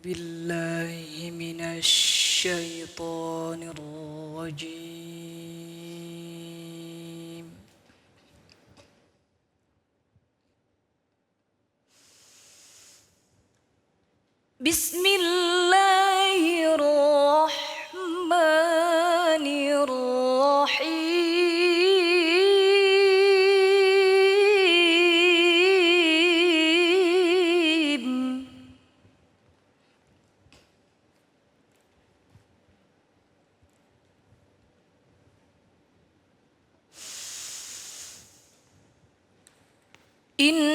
بالله من الشيطان الرجيم بسم الله الرحمن الرحيم إنما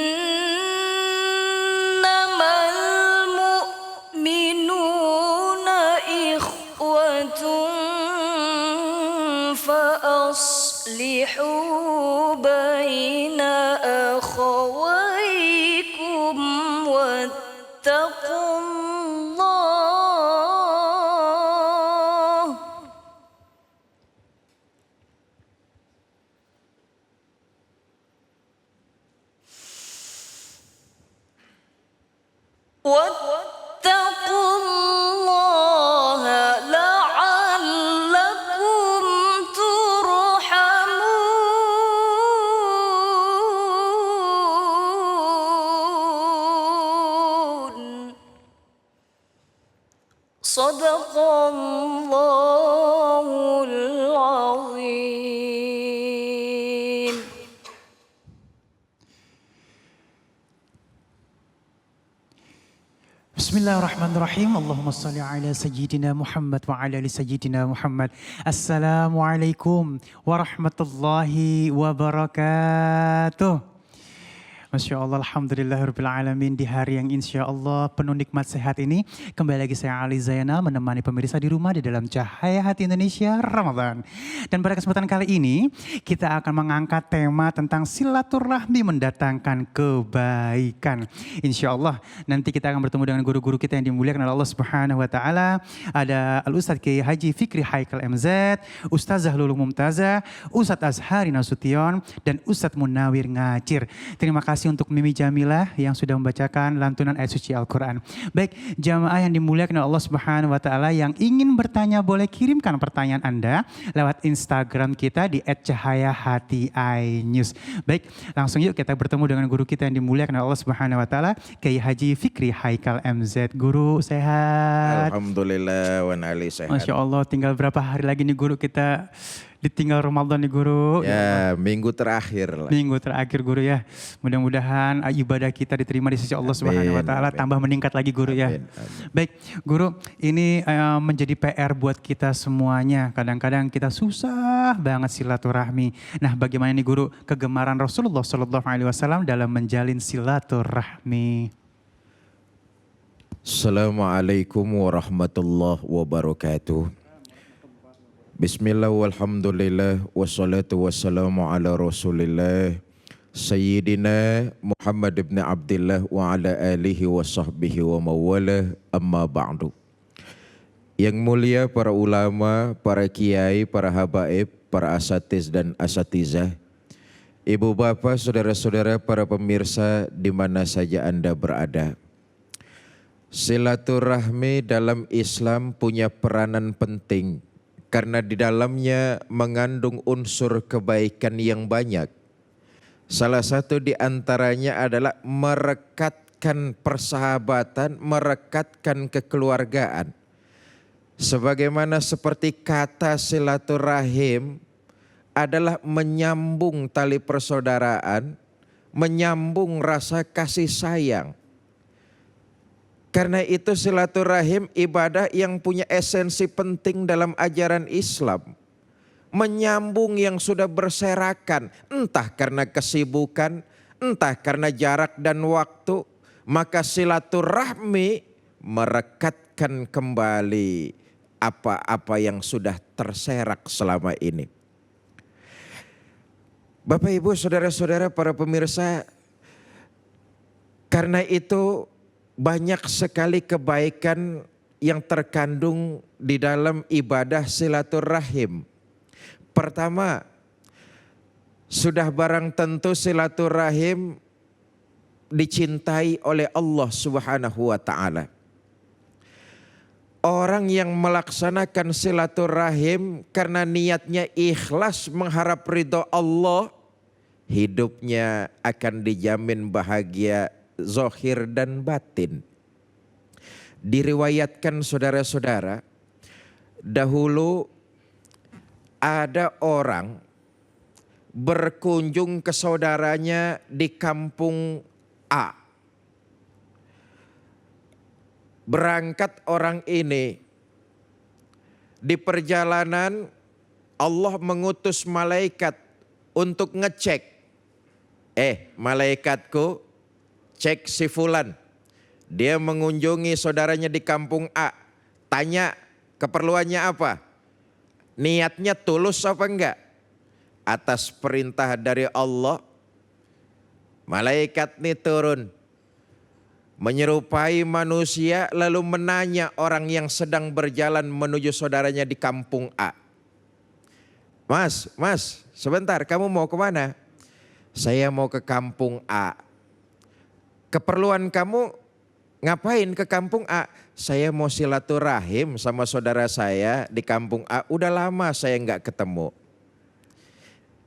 المؤمنون إخوة فأصلحوا بين أخويكم واتقوا الله لعلكم ترحمون صدق الله العظيم. Bismillahirrahmanirrahim. Allahumma salli ala sayyidina Muhammad wa ala ali sayyidina Muhammad. Assalamualaikum warahmatullahi wabarakatuh. Masya Allah, alhamdulillahirrahmanirrahim. Di hari yang insya Allah penuh nikmat sehat ini, kembali lagi saya Ali Zainal menemani pemirsa di rumah di dalam Cahaya Hati Indonesia Ramadan. Dan pada kesempatan kali ini kita akan mengangkat tema tentang silaturahmi mendatangkan kebaikan. Insya Allah nanti kita akan bertemu dengan guru-guru kita yang dimuliakan oleh Allah Subhanahu Wa Taala. Ada Al-Ustadz Kiai Haji Fikri Haikal MZ, Ustazah Lulu Mumtazah, Ustadz Azhari Nasution, dan Ustadz Munawir Ngacir. Terima kasih untuk Mimi Jamilah yang sudah membacakan lantunan ayat suci Al-Quran. Baik, jamaah yang dimuliakan oleh Allah Subhanahu Wa Taala, yang ingin bertanya boleh kirimkan pertanyaan Anda lewat Instagram kita di @cahayahati_inews. Baik, langsung yuk kita bertemu dengan guru kita yang dimuliakan oleh Allah Subhanahu Wa Taala, Kiai Haji Fikri Haikal MZ. Guru sehat? Alhamdulillah wa nali sehat. Masya Allah, tinggal berapa hari lagi nih guru kita ditinggal Ramadan nih guru. Ya, minggu terakhir lah. Minggu terakhir guru ya. Mudah-mudahan ibadah kita diterima di sisi Allah Subhanahu Wa Taala, tambah meningkat lagi guru ya. Amin. Baik guru, ini menjadi PR buat kita semuanya. Kadang-kadang kita susah banget silaturahmi. Nah, bagaimana nih guru kegemaran Rasulullah Sallallahu Alaihi Wasallam dalam menjalin silaturahmi? Assalamualaikum warahmatullahi wabarakatuh. Bismillah walhamdulillah wassalatu wassalamu ala rasulillah Sayyidina Muhammad ibn Abdillah wa ala alihi wa sahbihi wa mawalah, amma ba'du. Yang mulia para ulama, para kiai, para habaib, para asatiz dan asatizah, ibu bapak, saudara-saudara, para pemirsa di mana saja Anda berada. Silaturahmi dalam Islam punya peranan penting karena di dalamnya mengandung unsur kebaikan yang banyak. Salah satu di antaranya adalah merekatkan persahabatan, merekatkan kekeluargaan. Sebagaimana seperti kata silaturahim adalah menyambung tali persaudaraan, menyambung rasa kasih sayang. Karena itu silaturahim ibadah yang punya esensi penting dalam ajaran Islam. Menyambung yang sudah berserakan, entah karena kesibukan, entah karena jarak dan waktu. Maka silaturahmi merekatkan kembali apa-apa yang sudah terserak selama ini. Bapak, Ibu, saudara-saudara, para pemirsa, karena itu banyak sekali kebaikan yang terkandung di dalam ibadah silaturahim. Pertama, sudah barang tentu silaturahim dicintai oleh Allah Subhanahu wa taala. Orang yang melaksanakan silaturahim karena niatnya ikhlas mengharap ridho Allah, hidupnya akan dijamin bahagia zahir dan batin. Diriwayatkan saudara-saudara, dahulu ada orang berkunjung ke saudaranya di kampung A. Berangkat orang ini, di perjalanan Allah mengutus malaikat untuk ngecek. Malaikatku, cek si fulan. Dia mengunjungi saudaranya di kampung A. Tanya keperluannya apa? Niatnya tulus apa enggak? Atas perintah dari Allah, malaikat ini turun. Menyerupai manusia lalu menanya orang yang sedang berjalan menuju saudaranya di kampung A. Mas, sebentar, kamu mau kemana? Saya mau ke kampung A. Keperluan kamu ngapain ke kampung A? Saya mau silaturahim sama saudara saya di kampung A. Udah lama saya nggak ketemu.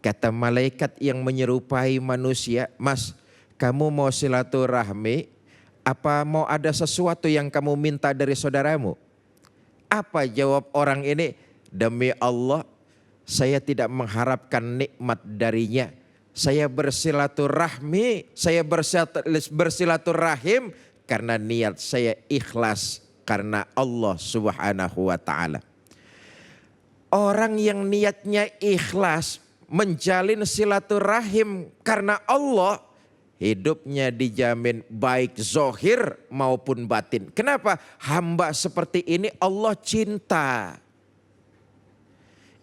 Kata malaikat yang menyerupai manusia, Mas, kamu mau silaturahmi? Apa mau ada sesuatu yang kamu minta dari saudaramu? Apa jawab orang ini? Demi Allah, saya tidak mengharapkan nikmat darinya. Saya bersilaturahmi, saya bersilaturahim karena niat saya ikhlas karena Allah Subhanahu wa taala. Orang yang niatnya ikhlas menjalin silaturahim karena Allah, hidupnya dijamin baik zahir maupun batin. Kenapa? Hamba seperti ini Allah cinta.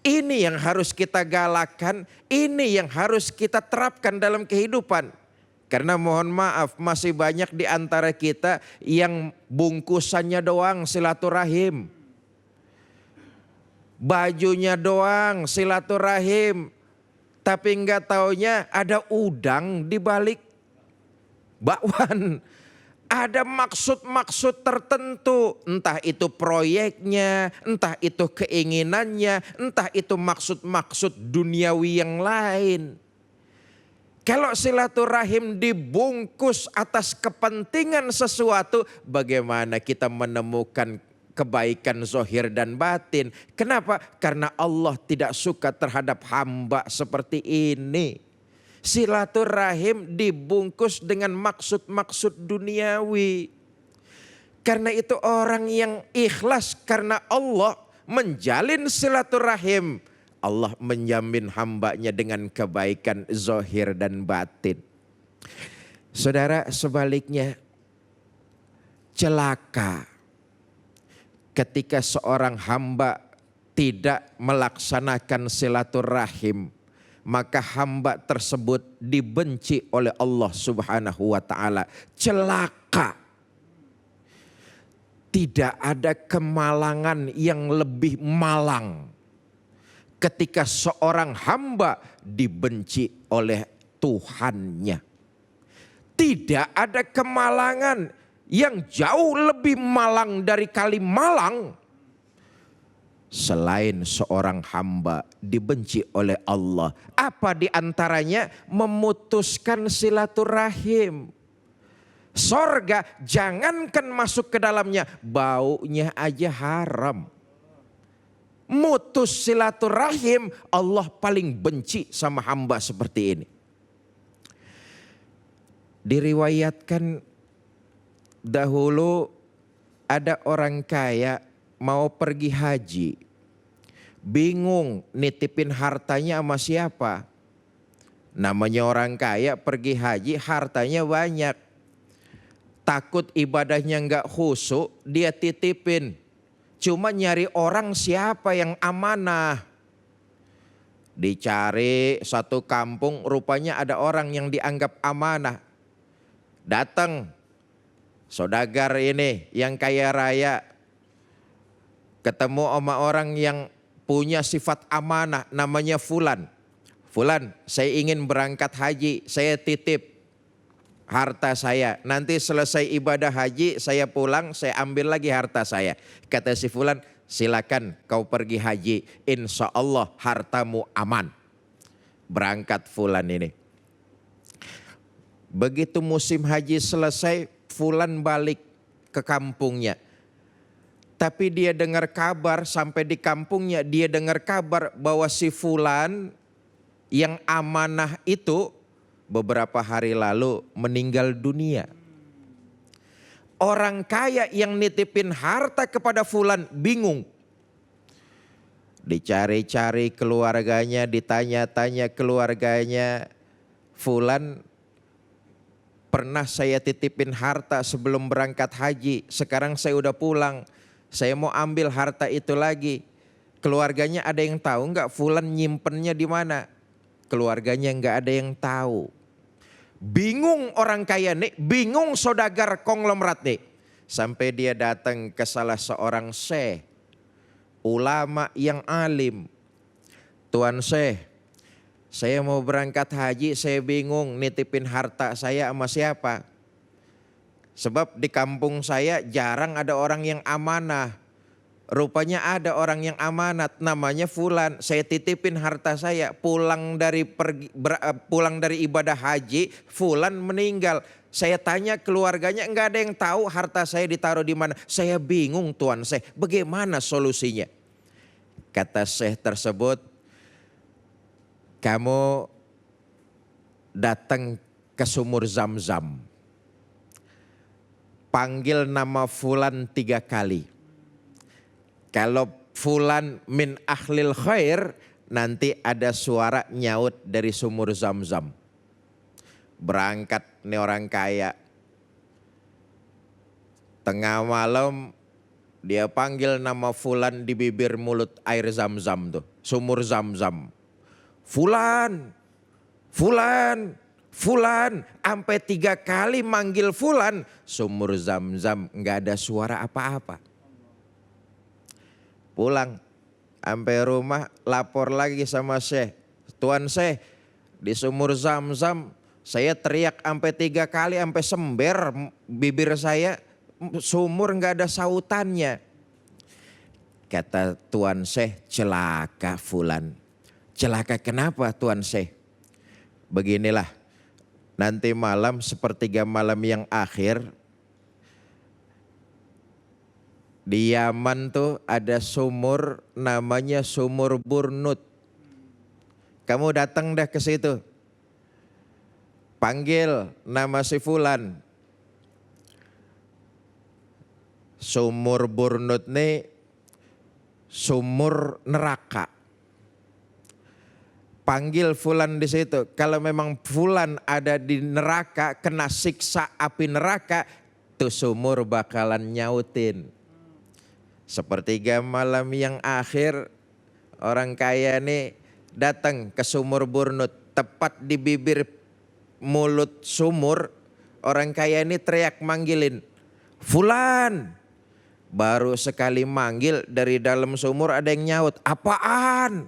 Ini yang harus kita galakan, ini yang harus kita terapkan dalam kehidupan. Karena mohon maaf, masih banyak di antara kita yang bungkusannya doang silaturahim. Bajunya doang silaturahim. Tapi enggak taunya ada udang di balik bakwan. Ada maksud-maksud tertentu, entah itu proyeknya, entah itu keinginannya, entah itu maksud-maksud duniawi yang lain. Kalau silaturahim dibungkus atas kepentingan sesuatu, bagaimana kita menemukan kebaikan zahir dan batin? Kenapa? Karena Allah tidak suka terhadap hamba seperti ini. Silaturahim dibungkus dengan maksud-maksud duniawi. Karena itu orang yang ikhlas karena Allah menjalin silaturahim, Allah menjamin hambanya dengan kebaikan zahir dan batin. Saudara, sebaliknya celaka ketika seorang hamba tidak melaksanakan silaturahim, maka hamba tersebut dibenci oleh Allah Subhanahu wa taala. Celaka. Tidak ada kemalangan yang lebih malang ketika seorang hamba dibenci oleh Tuhannya. Tidak ada kemalangan yang jauh lebih malang dari kali malang selain seorang hamba dibenci oleh Allah. Apa di antaranya? Memutuskan silaturahim. Sorga jangankan masuk ke dalamnya, baunya aja haram. Mutus silaturahim, Allah paling benci sama hamba seperti ini. Diriwayatkan dahulu ada orang kaya mau pergi haji, bingung nitipin hartanya sama siapa. Namanya orang kaya pergi haji, hartanya banyak. Takut ibadahnya enggak khusyuk, dia titipin. Cuma nyari orang siapa yang amanah. Dicari satu kampung, rupanya ada orang yang dianggap amanah. Datang saudagar ini yang kaya raya, ketemu sama orang yang punya sifat amanah, namanya Fulan. Fulan, saya ingin berangkat haji, saya titip. harta saya. Nanti selesai ibadah haji saya pulang, saya ambil lagi harta saya. Kata si fulan, silakan kau pergi haji, insya Allah hartamu aman. Berangkat fulan ini. Begitu musim haji selesai, fulan balik ke kampungnya. Tapi dia dengar kabar, sampai di kampungnya dia dengar kabar bahwa si fulan yang amanah itu beberapa hari lalu meninggal dunia. Orang kaya yang nitipin harta kepada fulan bingung. Dicari-cari keluarganya, ditanya-tanya keluarganya. Fulan pernah saya titipin harta sebelum berangkat haji. Sekarang saya udah pulang. Saya mau ambil harta itu lagi. Keluarganya ada yang tahu nggak fulan nyimpennya di mana? Keluarganya nggak ada yang tahu. Bingung orang kaya nih, bingung saudagar konglomerat nih. Sampai dia datang ke salah seorang syekh, ulama yang alim. Tuan syekh, saya mau berangkat haji, saya bingung nitipin harta saya sama siapa. Sebab di kampung saya jarang ada orang yang amanah. Rupanya ada orang yang amanat, namanya fulan. Saya titipin harta saya, pulang dari ibadah haji, fulan meninggal. Saya tanya keluarganya, enggak ada yang tahu harta saya ditaruh di mana. Saya bingung Tuan Syekh, bagaimana solusinya? Kata Syekh tersebut, kamu datang ke sumur Zam-Zam. Panggil nama fulan 3 kali. Kalau fulan min ahlil khair, nanti ada suara nyaut dari sumur Zam-Zam. Berangkat nih orang kaya. Tengah malam dia panggil nama fulan di bibir mulut air Zam-Zam tuh. Sumur Zam-Zam. Fulan, fulan, fulan. Sampai 3 kali manggil fulan. Sumur Zam-Zam nggak ada suara apa-apa. Pulang, sampai rumah lapor lagi sama Syekh. Tuan Syekh, di sumur Zam-Zam saya teriak sampai 3 kali sampai sember bibir saya. Sumur nggak ada sautannya. Kata Tuan Syekh, celaka fulan. Celaka kenapa Tuan Syekh? Beginilah, nanti malam sepertiga malam yang akhir, di Yaman tuh ada sumur namanya Sumur Burnut. Kamu datang dah ke situ. Panggil nama si fulan. Sumur Burnut nih sumur neraka. Panggil fulan di situ. Kalau memang fulan ada di neraka, kena siksa api neraka, tuh sumur bakalan nyautin. Sepertiga malam yang akhir, orang kaya nih datang ke sumur Burnut. Tepat di bibir mulut sumur, orang kaya ini teriak manggilin, fulan. Baru sekali manggil dari dalam sumur ada yang nyaut, apaan?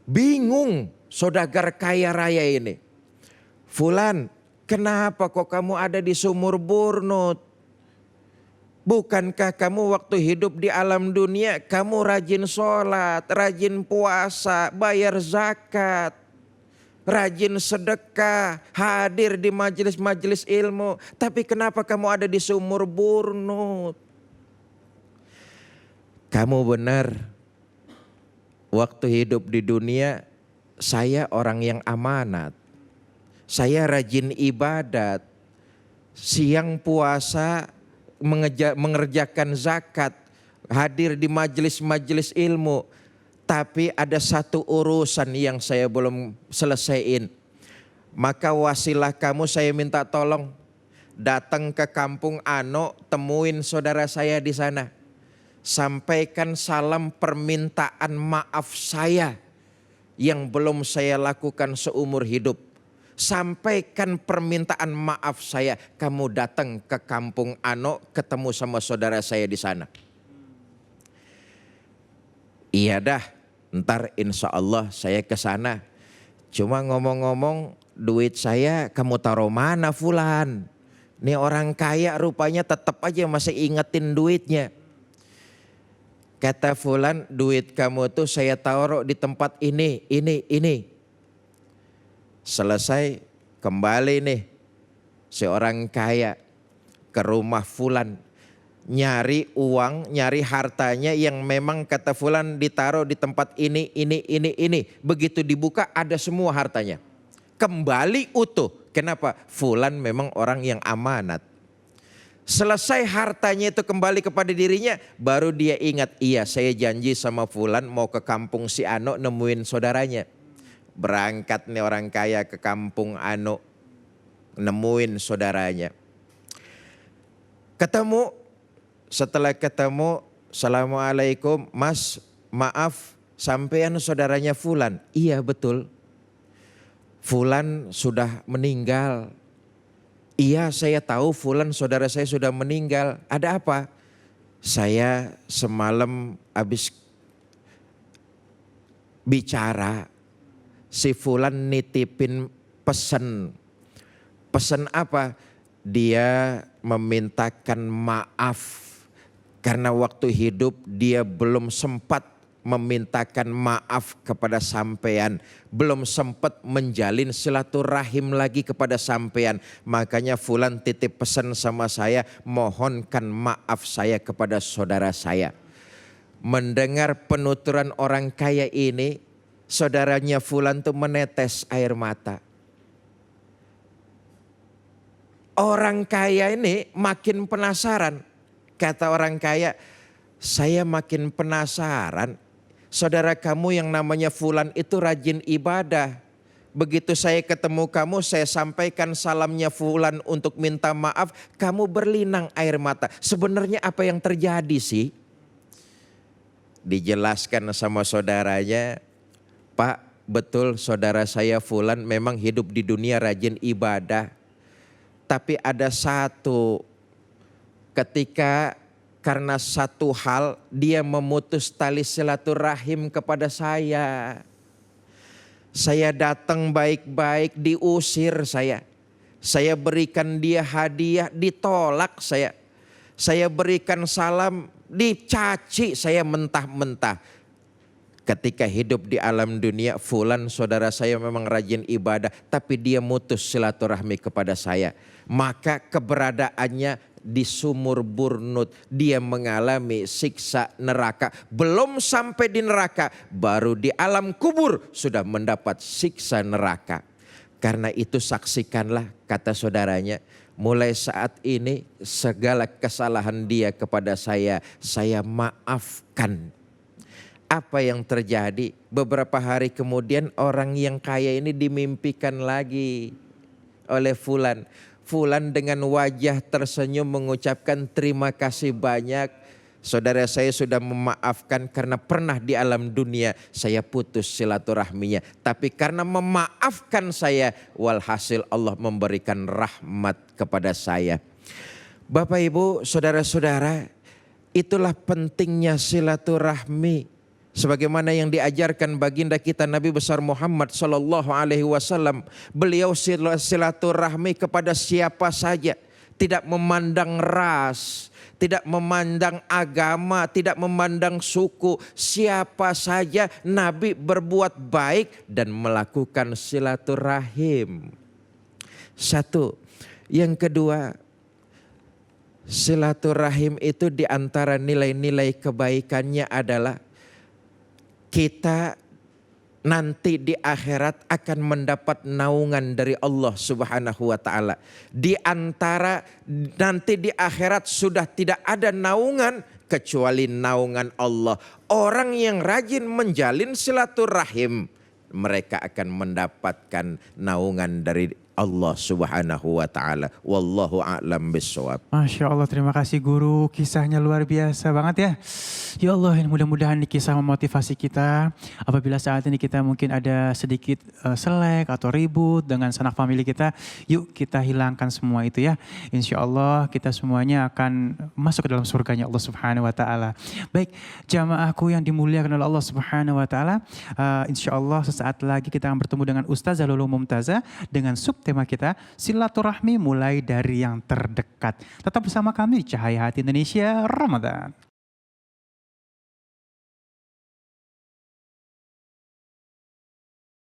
Bingung saudagar kaya raya ini. Fulan, kenapa kok kamu ada di sumur Burnut? Bukankah kamu waktu hidup di alam dunia kamu rajin sholat, rajin puasa, bayar zakat, rajin sedekah, hadir di majelis-majelis ilmu. Tapi kenapa kamu ada di sumur Burnut? Kamu benar, waktu hidup di dunia saya orang yang amanat. Saya rajin ibadat, siang puasa, mengerjakan zakat, hadir di majelis-majelis ilmu. Tapi ada satu urusan yang saya belum selesaiin. Maka wasilah kamu saya minta tolong. Datang ke kampung Ano, temuin saudara saya di sana. Sampaikan salam permintaan maaf saya yang belum saya lakukan seumur hidup. Sampaikan permintaan maaf saya. Kamu datang ke kampung Ano, ketemu sama saudara saya di sana. Iya dah, ntar insya Allah saya ke sana. Cuma ngomong-ngomong duit saya kamu taruh mana fulan? Nih orang kaya rupanya tetap aja masih ingetin duitnya. Kata fulan, duit kamu tuh saya taruh di tempat ini. Selesai kembali nih si orang kaya ke rumah fulan. Nyari uang, nyari hartanya yang memang kata fulan ditaruh di tempat ini. Begitu dibuka ada semua hartanya. Kembali utuh. Kenapa? Fulan memang orang yang amanat. Selesai hartanya itu kembali kepada dirinya, baru dia ingat, iya saya janji sama fulan mau ke kampung si Ano nemuin saudaranya. Berangkat nih orang kaya ke kampung Ano, nemuin saudaranya. Ketemu, setelah ketemu, Assalamualaikum mas, maaf sampean saudaranya fulan. Iya betul, fulan sudah meninggal. Iya saya tahu fulan saudara saya sudah meninggal. Ada apa? Saya semalam habis bicara. Si fulan nitipin pesan. Pesan apa? Dia memintakan maaf. Karena waktu hidup dia belum sempat memintakan maaf kepada sampean, belum sempat menjalin silaturahim lagi kepada sampean. Makanya fulan titip pesan sama saya, mohonkan maaf saya kepada saudara saya. Mendengar penuturan orang kaya ini, saudaranya fulan tuh menetes air mata. Orang kaya ini makin penasaran. Kata orang kaya, saya makin penasaran. Saudara kamu yang namanya fulan itu rajin ibadah. Begitu saya ketemu kamu, saya sampaikan salamnya fulan untuk minta maaf. Kamu berlinang air mata. Sebenarnya apa yang terjadi sih? Dijelaskan sama saudaranya, Pak betul saudara saya fulan memang hidup di dunia rajin ibadah. Tapi ada satu ketika karena satu hal dia memutus tali silaturahim kepada saya. Saya datang baik-baik diusir saya. Saya berikan dia hadiah ditolak saya. Saya berikan salam dicaci saya mentah-mentah. Ketika hidup di alam dunia fulan saudara saya memang rajin ibadah. Tapi dia mutus silaturahmi kepada saya. Maka keberadaannya di sumur burnut, dia mengalami siksa neraka. Belum sampai di neraka, baru di alam kubur sudah mendapat siksa neraka. Karena itu saksikanlah, kata saudaranya, mulai saat ini segala kesalahan dia kepada saya maafkan. Apa yang terjadi? Beberapa hari kemudian orang yang kaya ini dimimpikan lagi oleh fulan. Fulan dengan wajah tersenyum mengucapkan terima kasih banyak. Saudara saya sudah memaafkan karena pernah di alam dunia saya putus silaturahminya. Tapi karena memaafkan saya, walhasil Allah memberikan rahmat kepada saya. Bapak Ibu, saudara-saudara, itulah pentingnya silaturahmi. Sebagaimana yang diajarkan baginda kita Nabi besar Muhammad sallallahu alaihi wasallam, beliau silaturahmi kepada siapa saja, tidak memandang ras, tidak memandang agama, tidak memandang suku, siapa saja Nabi berbuat baik dan melakukan silaturahim. Satu, yang kedua, silaturahim itu di antara nilai-nilai kebaikannya adalah kita nanti di akhirat akan mendapat naungan dari Allah Subhanahu wa taala. Di antara nanti di akhirat sudah tidak ada naungan kecuali naungan Allah. Orang yang rajin menjalin silaturahim, mereka akan mendapatkan naungan dari Allah Subhanahu wa taala. Wallahu a'lam bissawab. Masya Allah, terima kasih guru, kisahnya luar biasa banget ya. Ya Allah, mudah-mudahan ini kisah memotivasi kita. Apabila saat ini kita mungkin ada sedikit selek atau ribut dengan sanak famili kita, yuk kita hilangkan semua itu ya. Insya Allah kita semuanya akan masuk ke dalam surganya Allah Subhanahu wa taala. Baik, jamaahku yang dimuliakan oleh Allah Subhanahu wa taala, insya Allah sesaat lagi kita akan bertemu dengan Ustazah Lulu Mumtazah dengan subtema kita silaturahmi mulai dari yang terdekat. Tetap bersama kami di Cahaya Hati Indonesia Ramadan.